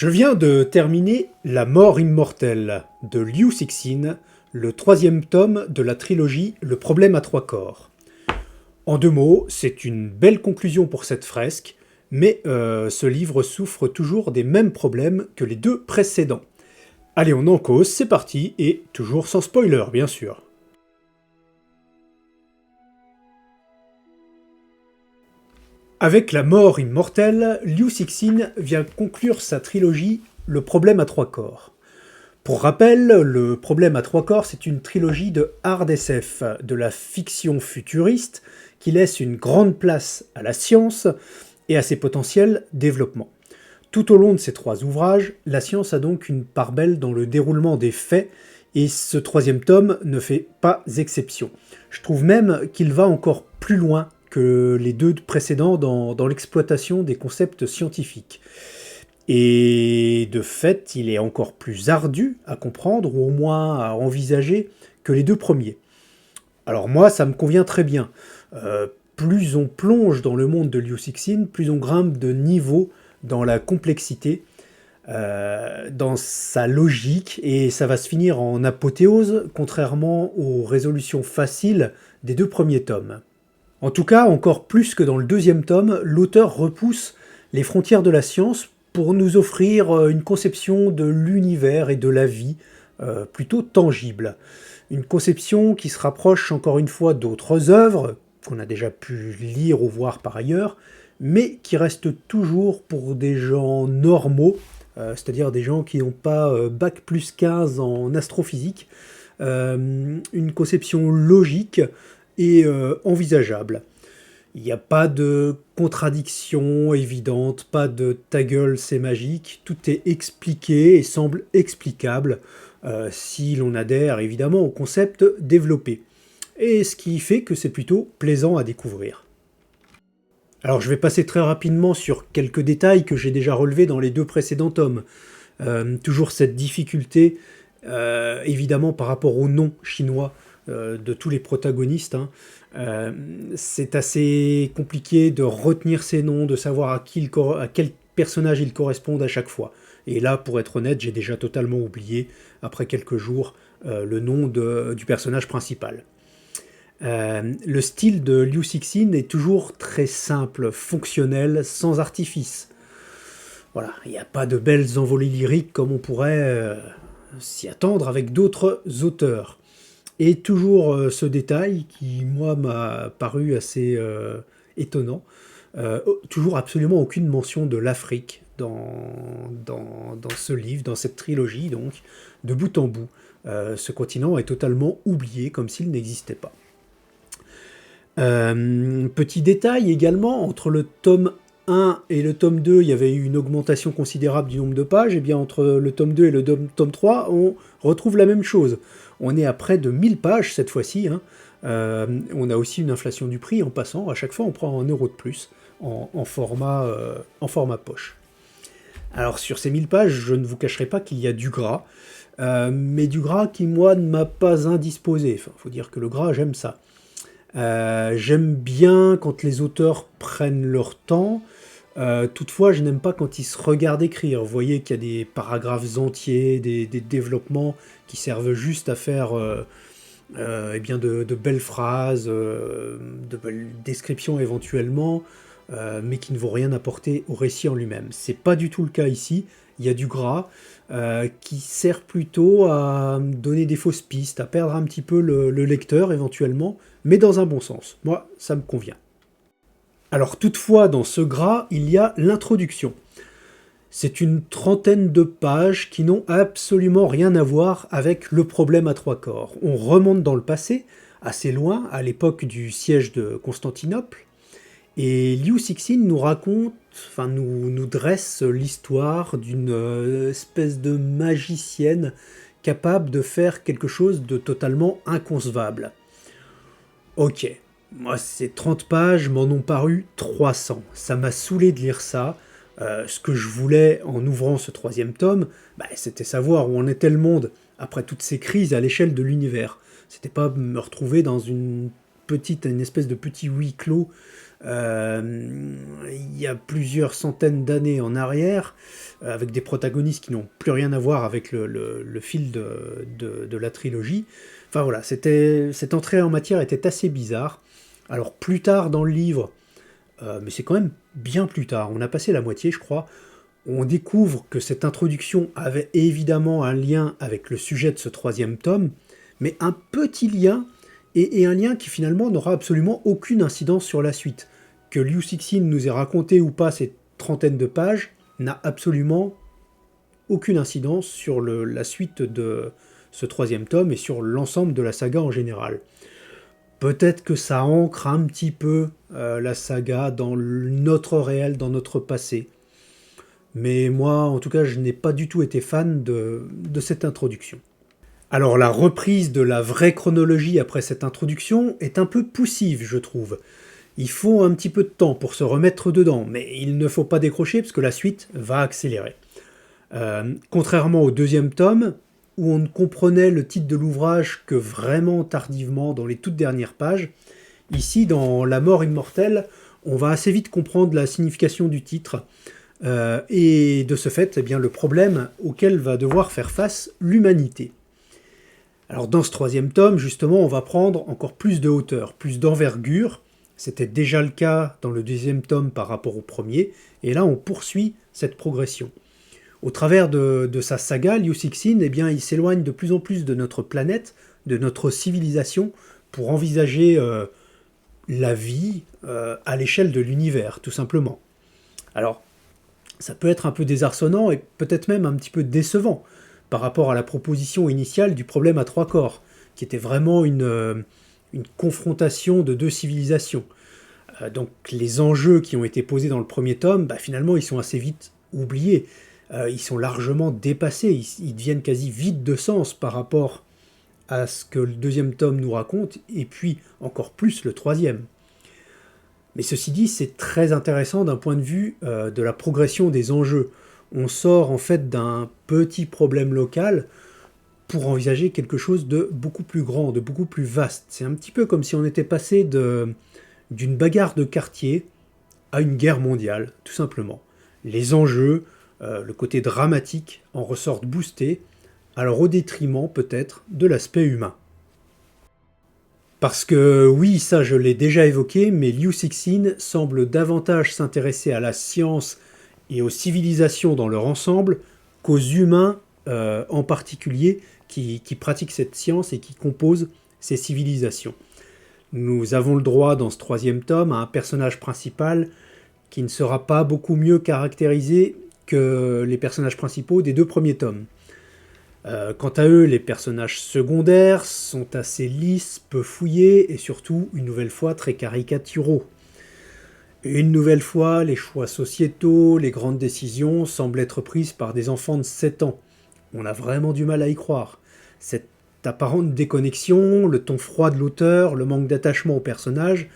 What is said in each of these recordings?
Je viens de terminer La mort immortelle de Liu Cixin, le troisième tome de la trilogie Le problème à trois corps. En deux mots, c'est une belle conclusion pour cette fresque, mais ce livre souffre toujours des mêmes problèmes que les deux précédents. Allez, on en cause, c'est parti, et toujours sans spoiler, bien sûr. Avec La mort immortelle, Liu Cixin vient conclure sa trilogie Le problème à trois corps. Pour rappel, Le problème à trois corps, c'est une trilogie de hard SF, de la fiction futuriste, qui laisse une grande place à la science et à ses potentiels développements. Tout au long de ces trois ouvrages, la science a donc une part belle dans le déroulement des faits, et ce troisième tome ne fait pas exception. Je trouve même qu'il va encore plus loin que les deux précédents dans l'exploitation des concepts scientifiques. Et de fait, il est encore plus ardu à comprendre, ou au moins à envisager, que les deux premiers. Alors moi, ça me convient très bien. Plus on plonge dans le monde de Liu Cixin, plus on grimpe de niveau dans la complexité, dans sa logique, et ça va se finir en apothéose, contrairement aux résolutions faciles des deux premiers tomes. En tout cas, encore plus que dans le deuxième tome, l'auteur repousse les frontières de la science pour nous offrir une conception de l'univers et de la vie plutôt tangible. Une conception qui se rapproche encore une fois d'autres œuvres, qu'on a déjà pu lire ou voir par ailleurs, mais qui reste toujours pour des gens normaux, c'est-à-dire des gens qui n'ont pas bac plus 15 en astrophysique, une conception logique et envisageable. Il n'y a pas de contradiction évidente, pas de ta gueule c'est magique, tout est expliqué et semble explicable si l'on adhère évidemment au concept développé. Et ce qui fait que c'est plutôt plaisant à découvrir. Alors je vais passer très rapidement sur quelques détails que j'ai déjà relevés dans les deux précédents tomes. Toujours cette difficulté, évidemment par rapport au nom chinois de tous les protagonistes. C'est assez compliqué de retenir ces noms, de savoir à quel personnage ils correspondent à chaque fois. Et là, pour être honnête, j'ai déjà totalement oublié, après quelques jours, le nom du personnage principal. Le style de Liu Cixin est toujours très simple, fonctionnel, sans artifice. Voilà, il n'y a pas de belles envolées lyriques comme on pourrait s'y attendre avec d'autres auteurs. Et toujours ce détail qui, moi, m'a paru assez étonnant, toujours absolument aucune mention de l'Afrique dans ce livre, dans cette trilogie, donc, de bout en bout. Ce continent est totalement oublié, comme s'il n'existait pas. Petit détail également, entre le tome 1 et le tome 2, il y avait eu une augmentation considérable du nombre de pages, et bien entre le tome 2 et le tome 3, on retrouve la même chose. On est à près de 1000 pages cette fois-ci. On a aussi une inflation du prix en passant. À chaque fois, on prend 1 euro de plus en format poche. Alors, sur ces 1000 pages, je ne vous cacherai pas qu'il y a du gras. Mais du gras qui, moi, ne m'a pas indisposé. Enfin, faut dire que le gras, j'aime ça. J'aime bien quand les auteurs prennent leur temps. Toutefois, je n'aime pas quand ils se regardent écrire. Vous voyez qu'il y a des paragraphes entiers, des développements qui servent juste à faire de belles phrases, de belles descriptions éventuellement, mais qui ne vont rien apporter au récit en lui-même. C'est pas du tout le cas ici. Il y a du gras qui sert plutôt à donner des fausses pistes, à perdre un petit peu le lecteur éventuellement, mais dans un bon sens. Moi, ça me convient. Alors toutefois, dans ce gras, il y a l'introduction. C'est une trentaine de pages qui n'ont absolument rien à voir avec le problème à trois corps. On remonte dans le passé, assez loin, à l'époque du siège de Constantinople, et Liu Cixin nous dresse l'histoire d'une espèce de magicienne capable de faire quelque chose de totalement inconcevable. Ok, moi ces 30 pages m'en ont paru 300. Ça m'a saoulé de lire ça. Ce que je voulais en ouvrant ce troisième tome, c'était savoir où en était le monde après toutes ces crises à l'échelle de l'univers. C'était pas me retrouver dans une espèce de petit huis clos il y a plusieurs centaines d'années en arrière, avec des protagonistes qui n'ont plus rien à voir avec le fil de la trilogie. Enfin voilà, cette entrée en matière était assez bizarre. Alors plus tard dans le livre, mais c'est quand même bien plus tard, on a passé la moitié je crois, on découvre que cette introduction avait évidemment un lien avec le sujet de ce troisième tome, mais un petit lien, et un lien qui finalement n'aura absolument aucune incidence sur la suite. Que Liu Cixin nous ait raconté ou pas ces trentaines de pages n'a absolument aucune incidence sur la suite de ce troisième tome et sur l'ensemble de la saga en général. Peut-être que ça ancre un petit peu la saga dans notre réel, dans notre passé. Mais moi, en tout cas, je n'ai pas du tout été fan de cette introduction. Alors la reprise de la vraie chronologie après cette introduction est un peu poussive, je trouve. Il faut un petit peu de temps pour se remettre dedans, mais il ne faut pas décrocher parce que la suite va accélérer. Contrairement au deuxième tome, où on ne comprenait le titre de l'ouvrage que vraiment tardivement dans les toutes dernières pages, ici dans La mort immortelle, on va assez vite comprendre la signification du titre, et de ce fait, eh bien, le problème auquel va devoir faire face l'humanité. Alors dans ce troisième tome, justement, on va prendre encore plus de hauteur, plus d'envergure. C'était déjà le cas dans le deuxième tome par rapport au premier, et là on poursuit cette progression. Au travers de sa saga, Liu Cixin, eh bien, il s'éloigne de plus en plus de notre planète, de notre civilisation, pour envisager la vie à l'échelle de l'univers, tout simplement. Alors, ça peut être un peu désarçonnant et peut-être même un petit peu décevant par rapport à la proposition initiale du problème à trois corps, qui était vraiment une confrontation de deux civilisations. Donc les enjeux qui ont été posés dans le premier tome, finalement ils sont assez vite oubliés. Ils sont largement dépassés, ils deviennent quasi vides de sens par rapport à ce que le deuxième tome nous raconte, et puis encore plus le troisième. Mais ceci dit, c'est très intéressant d'un point de vue de la progression des enjeux. On sort en fait d'un petit problème local pour envisager quelque chose de beaucoup plus grand, de beaucoup plus vaste. C'est un petit peu comme si on était passé d'une bagarre de quartier à une guerre mondiale, tout simplement. Les enjeux, le côté dramatique en ressortent boostés, alors au détriment peut-être de l'aspect humain. Parce que oui, ça je l'ai déjà évoqué, mais Liu Cixin semble davantage s'intéresser à la science et aux civilisations dans leur ensemble qu'aux humains en particulier qui pratiquent cette science et qui composent ces civilisations. Nous avons le droit dans ce troisième tome à un personnage principal qui ne sera pas beaucoup mieux caractérisé que les personnages principaux des deux premiers tomes. Quant à eux, les personnages secondaires sont assez lisses, peu fouillés et surtout, une nouvelle fois, très caricaturaux. Une nouvelle fois, les choix sociétaux, les grandes décisions semblent être prises par des enfants de 7 ans. On a vraiment du mal à y croire. Cette apparente déconnexion, le ton froid de l'auteur, le manque d'attachement au personnage,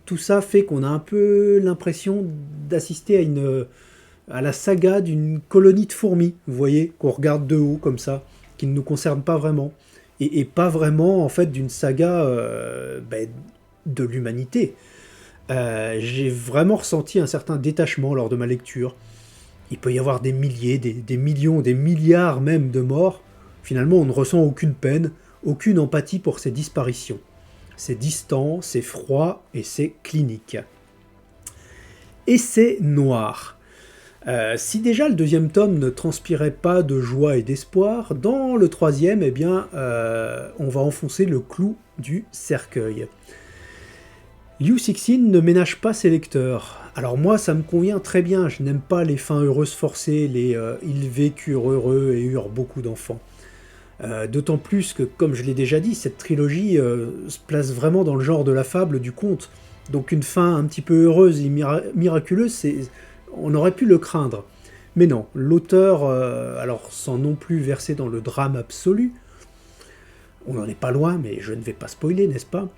tout ça fait qu'on a un peu l'impression d'assister à la saga d'une colonie de fourmis, vous voyez, qu'on regarde de haut comme ça, qui ne nous concerne pas vraiment, et pas vraiment en fait d'une saga de l'humanité. J'ai vraiment ressenti un certain détachement lors de ma lecture. Il peut y avoir des milliers, des millions, des milliards même de morts. Finalement, on ne ressent aucune peine, aucune empathie pour ces disparitions. C'est distant, c'est froid et c'est clinique. Et c'est noir. Si déjà le deuxième tome ne transpirait pas de joie et d'espoir, dans le troisième, eh bien, on va enfoncer le clou du cercueil. Liu Cixin ne ménage pas ses lecteurs. Alors moi, ça me convient très bien, je n'aime pas les fins heureuses forcées, ils vécurent heureux et eurent beaucoup d'enfants. D'autant plus que, comme je l'ai déjà dit, cette trilogie se place vraiment dans le genre de la fable, du conte. Donc une fin un petit peu heureuse et miraculeuse, on aurait pu le craindre. Mais non, l'auteur, alors sans non plus verser dans le drame absolu, on n'en est pas loin, mais je ne vais pas spoiler, n'est-ce pas ?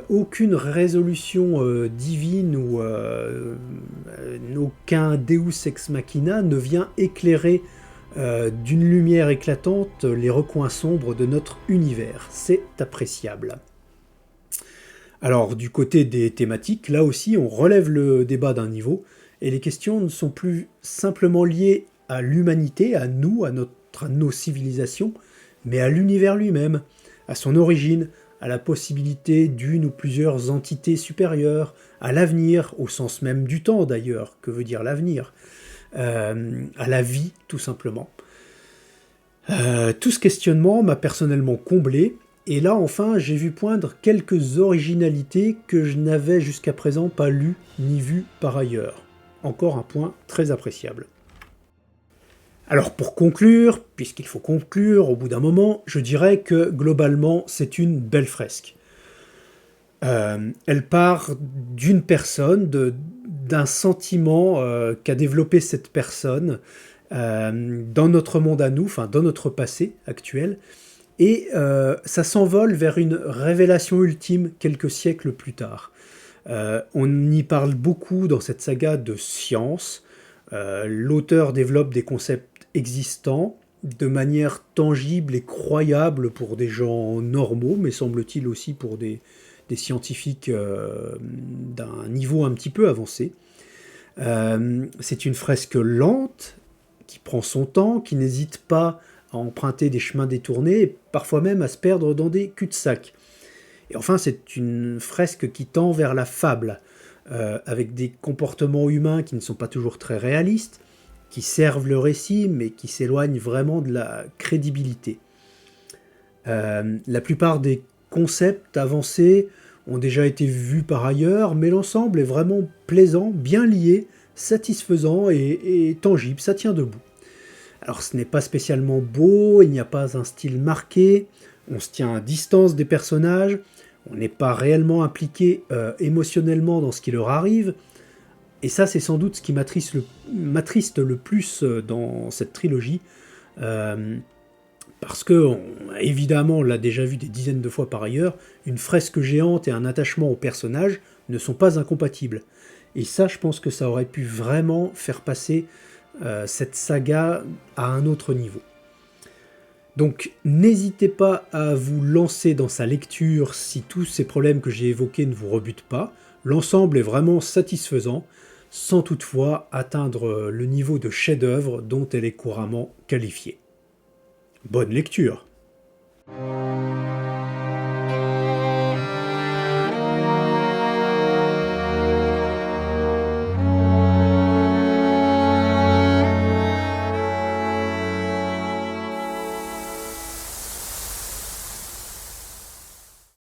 Aucune résolution divine ou aucun Deus ex machina ne vient éclairer d'une lumière éclatante les recoins sombres de notre univers. C'est appréciable. Alors du côté des thématiques, là aussi on relève le débat d'un niveau, et les questions ne sont plus simplement liées à l'humanité, à nous, à nos civilisations, mais à l'univers lui-même, à son origine, à la possibilité d'une ou plusieurs entités supérieures, à l'avenir, au sens même du temps d'ailleurs, que veut dire l'avenir, à la vie tout simplement. Tout ce questionnement m'a personnellement comblé, et là enfin j'ai vu poindre quelques originalités que je n'avais jusqu'à présent pas lues ni vues par ailleurs. Encore un point très appréciable. Alors pour conclure, puisqu'il faut conclure au bout d'un moment, je dirais que globalement c'est une belle fresque. Elle part d'une personne, d'un sentiment qu'a développé cette personne dans notre monde à nous, enfin dans notre passé actuel, et ça s'envole vers une révélation ultime quelques siècles plus tard. On y parle beaucoup dans cette saga de science. L'auteur développe des concepts existants de manière tangible et croyable pour des gens normaux, mais semble-t-il aussi pour des scientifiques d'un niveau un petit peu avancé. C'est une fresque lente, qui prend son temps, qui n'hésite pas à emprunter des chemins détournés, et parfois même à se perdre dans des cul-de-sac. Et enfin, c'est une fresque qui tend vers la fable, avec des comportements humains qui ne sont pas toujours très réalistes, qui servent le récit, mais qui s'éloignent vraiment de la crédibilité. La plupart des concepts avancés ont déjà été vus par ailleurs, mais l'ensemble est vraiment plaisant, bien lié, satisfaisant et tangible, ça tient debout. Alors ce n'est pas spécialement beau, il n'y a pas un style marqué, on se tient à distance des personnages, on n'est pas réellement impliqué émotionnellement dans ce qui leur arrive, et ça c'est sans doute ce qui m'attriste le plus dans cette trilogie, parce que, évidemment, on l'a déjà vu des dizaines de fois par ailleurs, une fresque géante et un attachement au personnage ne sont pas incompatibles. Et ça, je pense que ça aurait pu vraiment faire passer cette saga à un autre niveau. Donc, n'hésitez pas à vous lancer dans sa lecture si tous ces problèmes que j'ai évoqués ne vous rebutent pas. L'ensemble est vraiment satisfaisant, sans toutefois atteindre le niveau de chef-d'œuvre dont elle est couramment qualifiée. Bonne lecture!